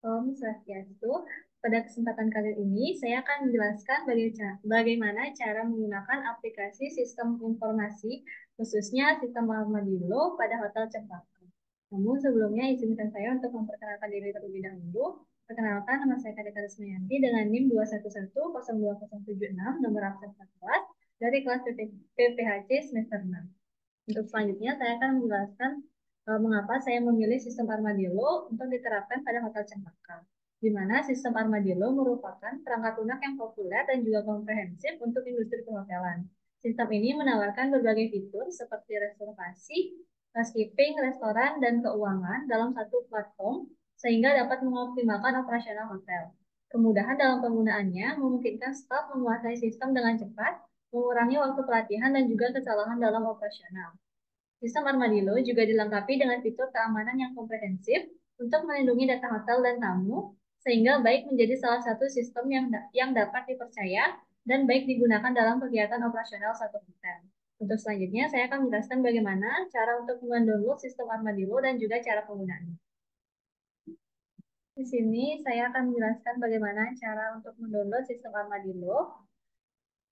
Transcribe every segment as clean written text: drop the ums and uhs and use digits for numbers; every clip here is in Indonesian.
Om Swastiastu. Pada kesempatan kali ini, saya akan menjelaskan bagaimana cara menggunakan aplikasi sistem informasi, khususnya sistem Armadillo pada Hotel Cempaka. Namun sebelumnya, izinkan saya untuk memperkenalkan diri terlebih dahulu. Perkenalkan, nama saya Kadeka Resmiyanti dengan NIM 211020076, nomor absen 14, dari kelas PPHC semester 6. Untuk selanjutnya, saya akan menjelaskan mengapa saya memilih sistem Armadillo untuk diterapkan pada Hotel Cempaka, di mana sistem Armadillo merupakan perangkat lunak yang populer dan juga komprehensif untuk industri perhotelan. Sistem ini menawarkan berbagai fitur seperti reservasi, housekeeping, restoran, dan keuangan dalam satu platform, sehingga dapat mengoptimalkan operasional hotel. Kemudahan dalam penggunaannya memungkinkan staf menguasai sistem dengan cepat, mengurangi waktu pelatihan dan juga kesalahan dalam operasional. Sistem Armadillo juga dilengkapi dengan fitur keamanan yang komprehensif untuk melindungi data hotel dan tamu, sehingga baik menjadi salah satu sistem yang dapat dipercaya dan baik digunakan dalam kegiatan operasional satu hotel. Untuk selanjutnya, saya akan menjelaskan bagaimana cara untuk mendownload sistem Armadillo dan juga cara penggunaannya. Di sini saya akan menjelaskan bagaimana cara untuk mendownload sistem Armadillo.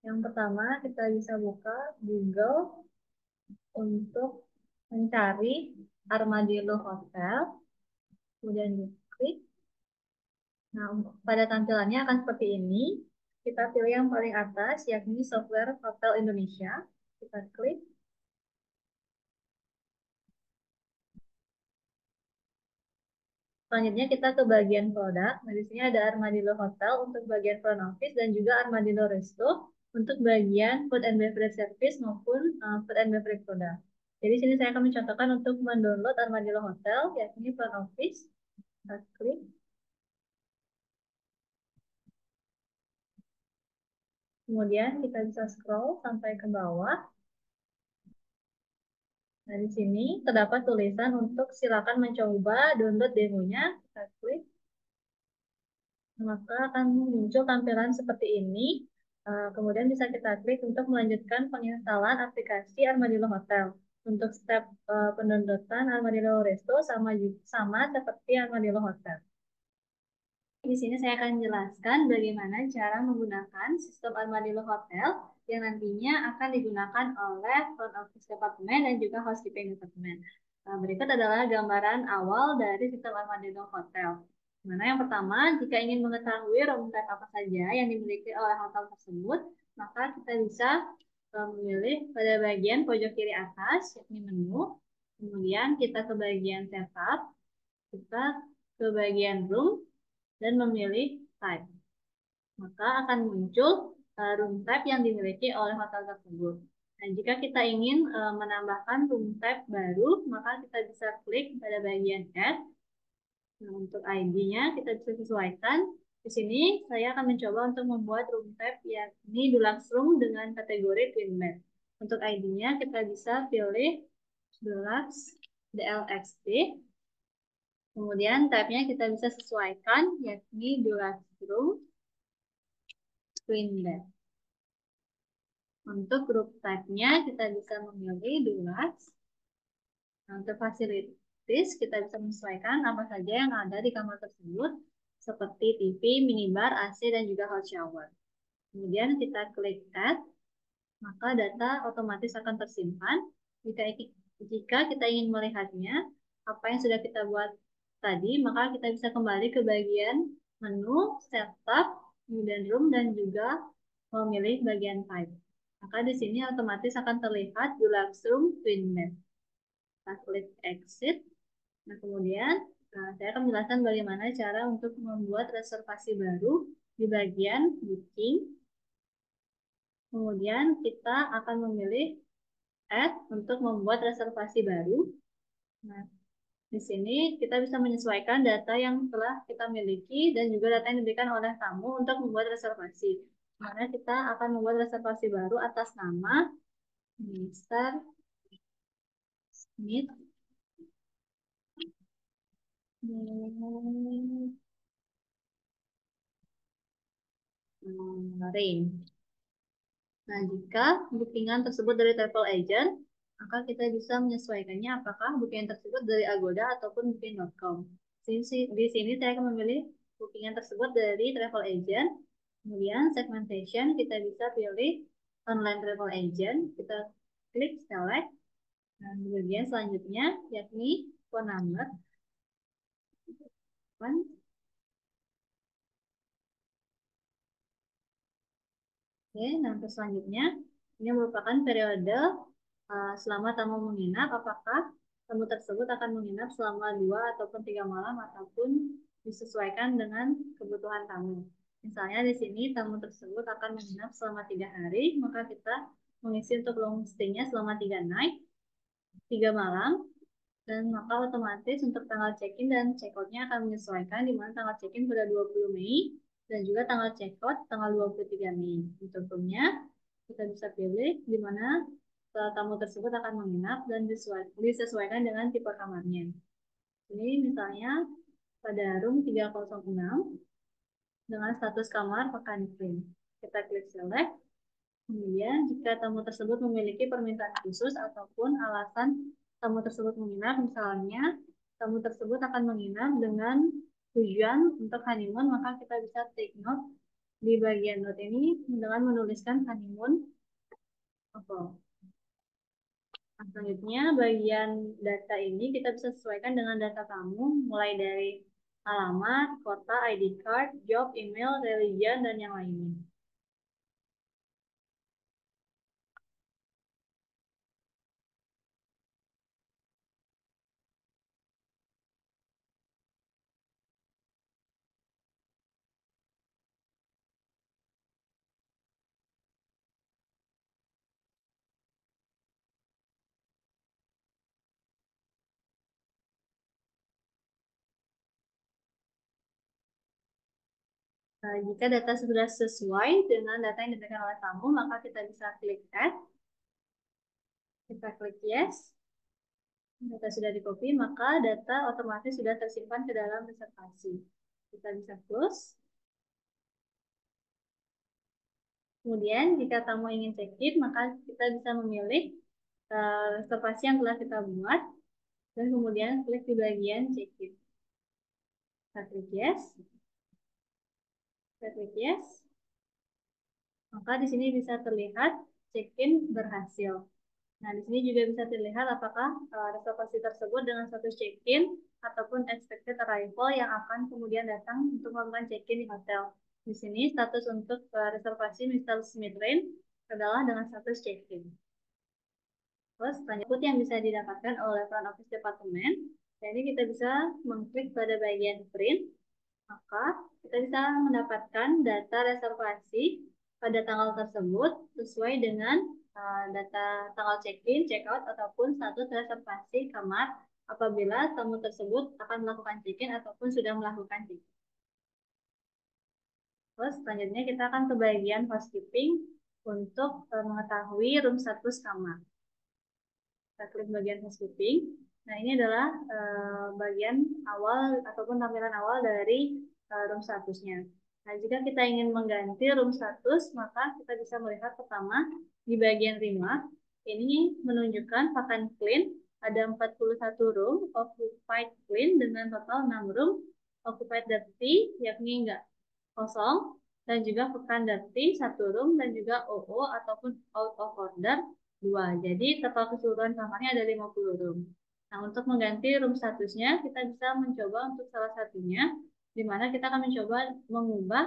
Yang pertama, kita bisa buka Google untuk mencari Armadillo Hotel, kemudian klik. Nah, pada tampilannya akan seperti ini. Kita pilih yang paling atas, yakni software Hotel Indonesia. Kita klik. Selanjutnya kita ke bagian produk. Nah, di sini ada Armadillo Hotel untuk bagian front office dan juga Armadillo Resto untuk bagian food and beverage service maupun food and beverage product. Jadi sini saya akan mencontohkan untuk mendownload Armadillo Hotel, yakni front office. Kita klik. Kemudian kita bisa scroll sampai ke bawah. Nah, di sini terdapat tulisan untuk silakan mencoba download demonya. Kita klik. Maka akan muncul tampilan seperti ini. Kemudian bisa kita klik untuk melanjutkan penginstalan aplikasi Armadillo Hotel. Untuk step pendownloadan Armadillo Resto sama seperti Armadillo Hotel. Di sini saya akan jelaskan bagaimana cara menggunakan sistem Armadillo Hotel yang nantinya akan digunakan oleh front office department dan juga housekeeping department. Berikut adalah gambaran awal dari sistem Armadillo Hotel. Mana yang pertama, jika ingin mengetahui room type apa saja yang dimiliki oleh hotel tersebut, maka kita bisa memilih pada bagian pojok kiri atas, yakni menu. Kemudian kita ke bagian setup, kita ke bagian room, dan memilih type. Maka akan muncul room type yang dimiliki oleh hotel tersebut. Nah, jika kita ingin menambahkan room type baru, maka kita bisa klik pada bagian add. Nah, untuk ID-nya kita bisa sesuaikan. Di sini saya akan mencoba untuk membuat room type yakni deluxe room dengan kategori twin bed. Untuk ID-nya kita bisa pilih deluxe DLXD. Kemudian type-nya kita bisa sesuaikan, yakni deluxe room twin bed. Untuk grup type-nya kita bisa memilih deluxe. Nah, untuk fasilitas kita bisa menyesuaikan apa saja yang ada di kamar tersebut, seperti TV, minibar, AC, dan juga hot shower. Kemudian kita klik add, maka data otomatis akan tersimpan. Jika kita ingin melihatnya, apa yang sudah kita buat tadi, maka kita bisa kembali ke bagian menu, setup, kemudian room, dan juga memilih bagian type. Maka di sini otomatis akan terlihat deluxe room twin bed. Kita klik exit. Nah, kemudian saya akan menjelaskan bagaimana cara untuk membuat reservasi baru di bagian booking. Kemudian kita akan memilih add untuk membuat reservasi baru. Nah, di sini kita bisa menyesuaikan data yang telah kita miliki dan juga data yang diberikan oleh tamu untuk membuat reservasi. Mana kita akan membuat reservasi baru atas nama Mr. Smith Rain. Nah, jika bookingan tersebut dari travel agent, maka kita bisa menyesuaikannya apakah booking tersebut dari Agoda ataupun booking.com. Di sini saya akan memilih bookingan tersebut dari travel agent. Kemudian segmentation kita bisa pilih online travel agent. Kita klik select. Dan kemudian selanjutnya yakni phone number. Oke, nah untuk selanjutnya ini merupakan periode selama tamu menginap, apakah tamu tersebut akan menginap selama 2 ataupun 3 malam ataupun disesuaikan dengan kebutuhan tamu. Misalnya di sini tamu tersebut akan menginap selama 3 hari, maka kita mengisi untuk long stay-nya selama 3 night, 3 malam, dan maka otomatis untuk tanggal check-in dan check-out-nya akan menyesuaikan, di mana tanggal check-in pada 20 Mei dan juga tanggal check-out tanggal 23 Mei. Untuk roomnya kita bisa pilih di mana tamu tersebut akan menginap dan disesuaikan dengan tipe kamarnya. Ini misalnya pada room 306 dengan status kamar pekan clean. Kita klik select. Kemudian jika tamu tersebut memiliki permintaan khusus ataupun alasan tamu tersebut menginap, misalnya tamu tersebut akan menginap dengan tujuan untuk honeymoon, maka kita bisa take note di bagian note ini dengan menuliskan honeymoon. Nah, selanjutnya bagian data ini kita bisa sesuaikan dengan data tamu mulai dari alamat, kota, ID card, job, email, religion, dan yang lainnya. Nah, jika data sudah sesuai dengan data yang diberikan oleh tamu, maka kita bisa klik add, kita klik yes. Data sudah di copy, maka data otomatis sudah tersimpan ke dalam reservasi. Kita bisa close. Kemudian jika tamu ingin check-in, maka kita bisa memilih reservasi yang telah kita buat dan kemudian klik di bagian check-in. Kita klik yes. Kita klik yes. Maka di sini bisa terlihat check-in berhasil. Nah, di sini juga bisa terlihat apakah reservasi tersebut dengan status check-in ataupun expected arrival yang akan kemudian datang untuk melakukan check-in di hotel. Di sini status untuk reservasi Mr. Smith Rain adalah dengan status check-in. Terus selanjutnya yang bisa didapatkan oleh front office department. Nah, ini kita bisa mengklik pada bagian print, maka kita bisa mendapatkan data reservasi pada tanggal tersebut sesuai dengan data tanggal check-in, check-out, ataupun status reservasi kamar apabila tamu tersebut akan melakukan check-in ataupun sudah melakukan check-in. Terus selanjutnya kita akan ke bagian housekeeping untuk mengetahui room status kamar. Kita klik bagian housekeeping. Nah, ini adalah bagian awal ataupun tampilan awal dari room statusnya. Nah, jika kita ingin mengganti room status, maka kita bisa melihat pertama di bagian remark, ini menunjukkan vacant clean, ada 41 room, occupied clean dengan total 6 room, occupied dirty, yakni enggak kosong, dan juga vacant dirty 1 room, dan juga OO ataupun out of order 2. Jadi total keseluruhan kamarnya ada 50 room. Nah, untuk mengganti room statusnya, kita bisa mencoba untuk salah satunya, di mana kita akan mencoba mengubah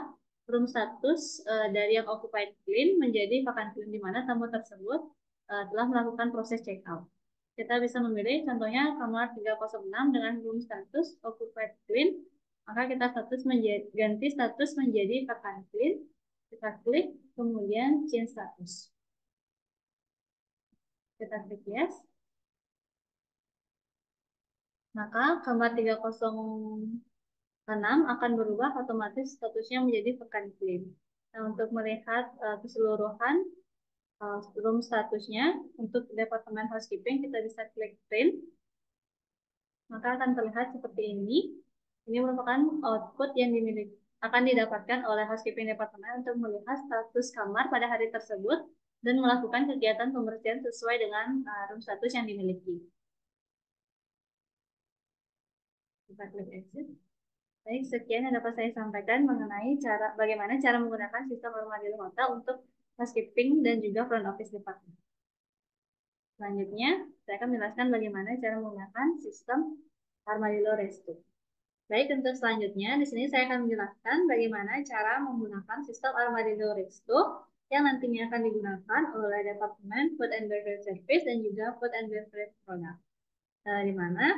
room status dari yang occupied clean menjadi vacant clean, di mana tamu tersebut telah melakukan proses check out. Kita bisa memilih contohnya kamar 306 dengan room status occupied clean, maka kita ganti status menjadi vacant clean. Kita klik, kemudian change status. Kita klik yes. Maka kamar 306 akan berubah otomatis statusnya menjadi vacant clean. Nah, untuk melihat keseluruhan room statusnya untuk departemen housekeeping, kita bisa klik print. Maka akan terlihat seperti ini. Ini merupakan output yang akan didapatkan oleh housekeeping departemen untuk melihat status kamar pada hari tersebut dan melakukan kegiatan pembersihan sesuai dengan room status yang dimiliki. Kita klik exit. Baik, sekian yang dapat saya sampaikan mengenai bagaimana cara menggunakan sistem Armadillo Hotel untuk housekeeping dan juga front office department. Selanjutnya, saya akan menjelaskan bagaimana cara menggunakan sistem Armadillo Resto. Baik, untuk selanjutnya, di sini saya akan menjelaskan bagaimana cara menggunakan sistem Armadillo Resto yang nantinya akan digunakan oleh Departemen Food and Beverage Service dan juga Food and Beverage Product. Di mana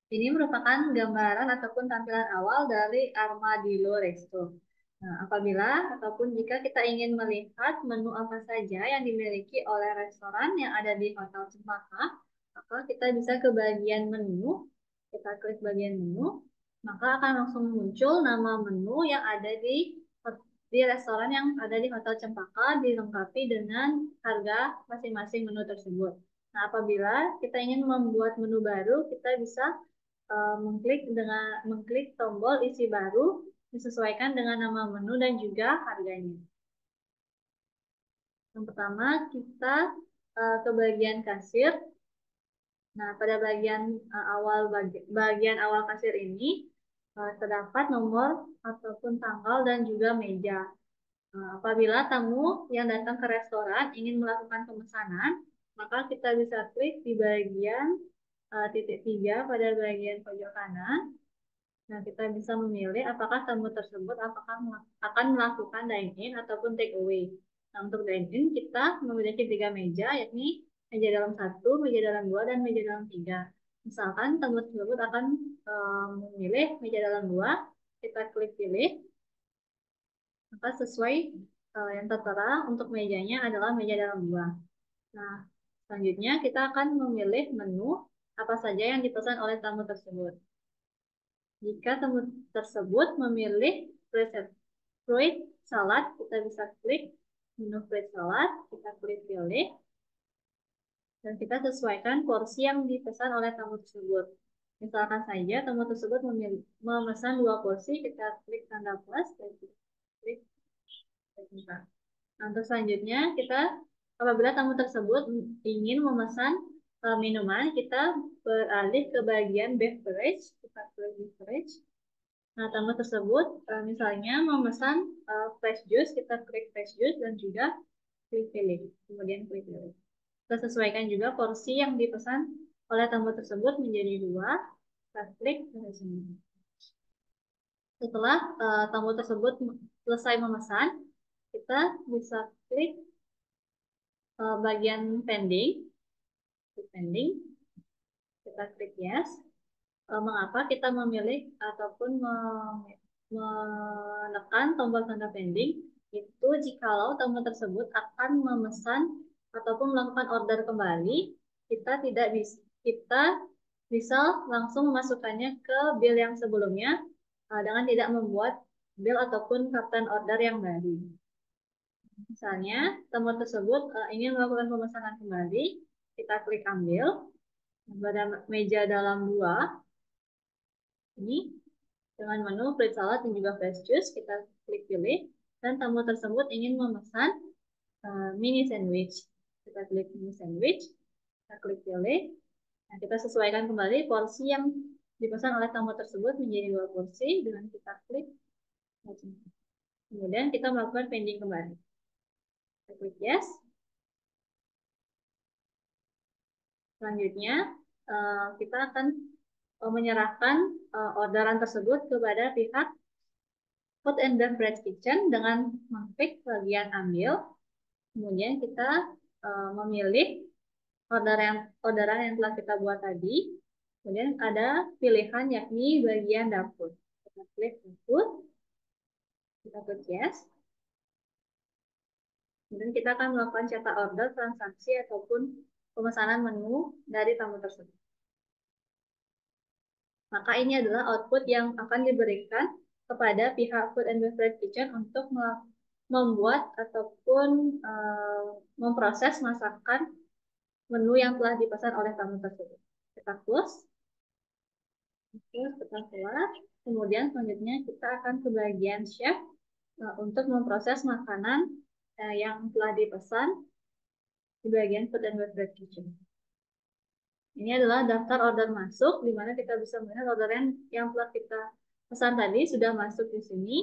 ini merupakan gambaran ataupun tampilan awal dari Armadillo Resto. Nah, apabila ataupun jika kita ingin melihat menu apa saja yang dimiliki oleh restoran yang ada di Hotel Cempaka, maka kita bisa ke bagian menu, kita klik bagian menu, maka akan langsung muncul nama menu yang ada di restoran yang ada di Hotel Cempaka, dilengkapi dengan harga masing-masing menu tersebut. Nah, apabila kita ingin membuat menu baru, kita bisa mengklik tombol isi baru disesuaikan dengan nama menu dan juga harganya. Yang pertama kita ke bagian kasir. Nah, pada bagian awal kasir ini terdapat nomor ataupun tanggal dan juga meja. Apabila tamu yang datang ke restoran ingin melakukan pemesanan, maka kita bisa klik di bagian titik 3 pada bagian pojok kanan. Nah, kita bisa memilih apakah tamu tersebut akan melakukan dine-in ataupun take away. Nah, untuk dine-in kita memiliki 3 meja, yakni meja dalam 1, meja dalam 2, dan meja dalam 3. Misalkan tamu tersebut akan memilih meja dalam 2, kita klik pilih, maka sesuai yang tertera untuk mejanya adalah meja dalam 2. Nah, selanjutnya kita akan memilih menu apa saja yang dipesan oleh tamu tersebut. Jika tamu tersebut memilih fruit salad, kita bisa klik menu fruit salad, kita klik pilih, dan kita sesuaikan porsi yang dipesan oleh tamu tersebut. Misalkan saja tamu tersebut memesan 2 porsi, kita klik tanda plus, dan kita klik buka. Nah, untuk selanjutnya, apabila tamu tersebut ingin memesan minuman, kita beralih ke bagian beverage, kita klik beverage. Nah, tamu tersebut misalnya memesan fresh juice, kita klik fresh juice dan juga klik pilih, kemudian klik pilih. Kita sesuaikan juga porsi yang dipesan oleh tamu tersebut menjadi 2, kita klik ke sini. Setelah tamu tersebut selesai memesan, kita bisa klik bagian pending, kita klik yes. Mengapa kita memilih ataupun menekan tombol tanda pending? Itu jikalau tamu tersebut akan memesan ataupun melakukan order kembali, kita bisa langsung memasukkannya ke bill yang sebelumnya dengan tidak membuat bill ataupun kapten order yang baru. Misalnya, tamu tersebut ingin melakukan pemesanan kembali, kita klik ambil pada meja dalam 2 ini dengan menu fruit salad dan juga fresh juice, kita klik pilih, dan tamu tersebut ingin memesan mini sandwich, kita klik mini sandwich, kita klik pilih. Nah, kita sesuaikan kembali porsi yang dipesan oleh tamu tersebut menjadi 2 porsi dengan kita klik. Kemudian kita melakukan pending kembali. Kita klik yes. Selanjutnya kita akan menyerahkan orderan tersebut kepada pihak Food and Beverage Kitchen dengan mengklik bagian ambil. Kemudian kita memilih orderan yang telah kita buat tadi. Kemudian ada pilihan yakni bagian dapur. Kita klik dapur. Kita klik yes. Kemudian kita akan melakukan cetak order, transaksi, ataupun pemesanan menu dari tamu tersebut. Maka ini adalah output yang akan diberikan kepada pihak Food and Beverage Kitchen untuk membuat ataupun memproses masakan menu yang telah dipesan oleh tamu tersebut. Kita close. Oke, kita keluar. Kemudian selanjutnya kita akan ke bagian chef untuk memproses makanan yang telah dipesan di bagian Food and Beverage Kitchen. Ini adalah daftar order masuk, di mana kita bisa melihat order yang telah kita pesan tadi sudah masuk di sini.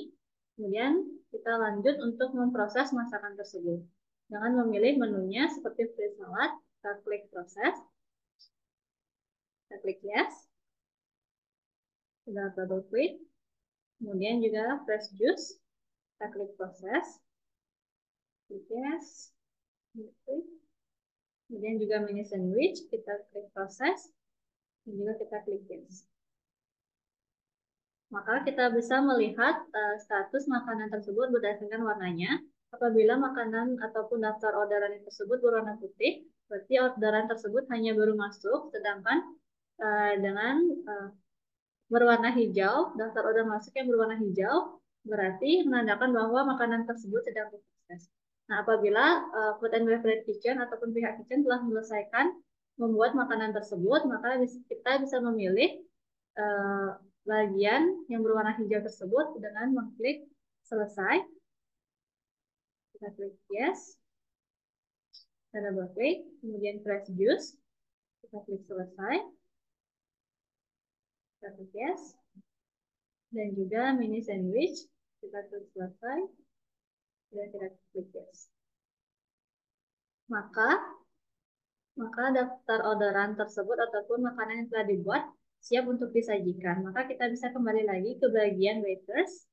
Kemudian kita lanjut untuk memproses masakan tersebut. Dengan memilih menunya seperti free salad, kita klik proses, kita klik yes, kita double klik. Kemudian juga fresh juice, kita klik proses, klik yes, klik. Kemudian juga mini sandwich, kita klik proses, dan juga kita klik yes. Maka kita bisa melihat status makanan tersebut berdasarkan warnanya. Apabila makanan ataupun daftar orderan tersebut berwarna putih, berarti orderan tersebut hanya baru masuk, sedangkan dengan berwarna hijau, daftar order masuk yang berwarna hijau, berarti menandakan bahwa makanan tersebut sedang diproses. Nah, apabila food and beverage kitchen ataupun pihak kitchen telah menyelesaikan membuat makanan tersebut, maka kita bisa memilih bagian yang berwarna hijau tersebut dengan mengklik selesai. Kita klik yes, kita double klik, kemudian fresh juice, kita klik selesai, kita klik yes, dan juga mini sandwich, kita klik selesai, dan kita klik yes. Maka daftar orderan tersebut ataupun makanan yang telah dibuat siap untuk disajikan. Maka kita bisa kembali lagi ke bagian waiters.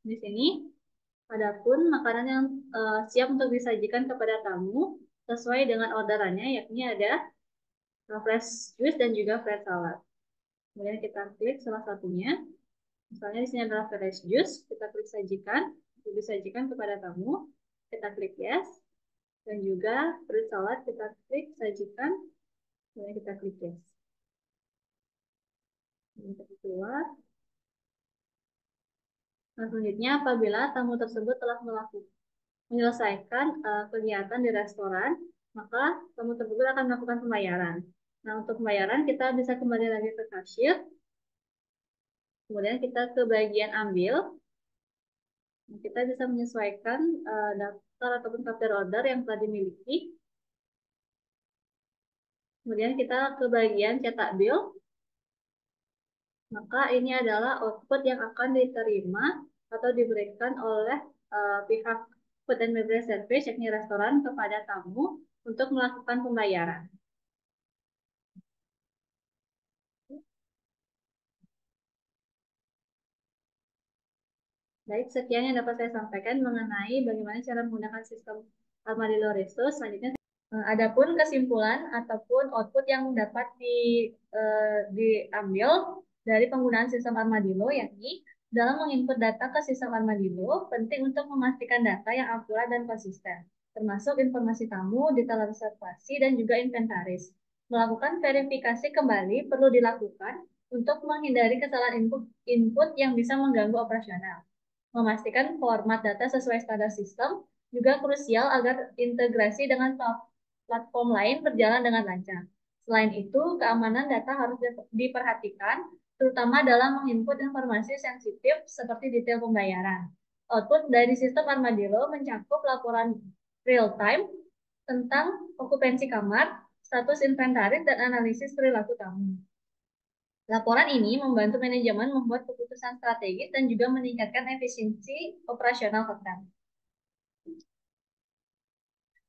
Di sini adapun makanan yang siap untuk disajikan kepada tamu sesuai dengan orderannya, yakni ada fresh juice dan juga fresh salad. Kemudian kita klik salah satunya. Misalnya di sini adalah fresh juice, kita klik sajikan, disajikan kepada tamu. Kita klik yes. Dan juga fruit salad kita klik sajikan, kemudian kita klik yes. Ini kita keluar. Nah, selanjutnya apabila tamu tersebut telah menyelesaikan kegiatan di restoran, maka tamu tersebut akan melakukan pembayaran. Nah, untuk pembayaran kita bisa kembali lagi ke kasir, kemudian kita ke bagian ambil. Nah, kita bisa menyesuaikan daftar ataupun daftar order yang telah dimiliki. Kemudian kita ke bagian cetak bill. Maka ini adalah output yang akan diterima atau diberikan oleh pihak food and beverage service, yakni restoran, kepada tamu untuk melakukan pembayaran. Baik, sekian yang dapat saya sampaikan mengenai bagaimana cara menggunakan sistem Armadillo Resto. Selanjutnya, adapun kesimpulan ataupun output yang dapat diambil dari penggunaan sistem Armadillo, yakni dalam menginput data ke sistem Armadillo, penting untuk memastikan data yang akurat dan konsisten, termasuk informasi tamu, detail reservasi, dan juga inventaris. Melakukan verifikasi kembali perlu dilakukan untuk menghindari kesalahan input yang bisa mengganggu operasional. Memastikan format data sesuai standar sistem juga krusial agar integrasi dengan platform lain berjalan dengan lancar. Selain itu, keamanan data harus diperhatikan, terutama dalam menginput informasi sensitif seperti detail pembayaran. Output dari sistem Armadillo mencakup laporan real-time tentang okupansi kamar, status inventaris, dan analisis perilaku tamu. Laporan ini membantu manajemen membuat keputusan strategis dan juga meningkatkan efisiensi operasional hotel.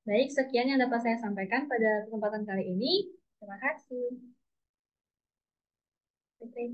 Baik, sekian yang dapat saya sampaikan pada kesempatan kali ini. Terima kasih. Oke.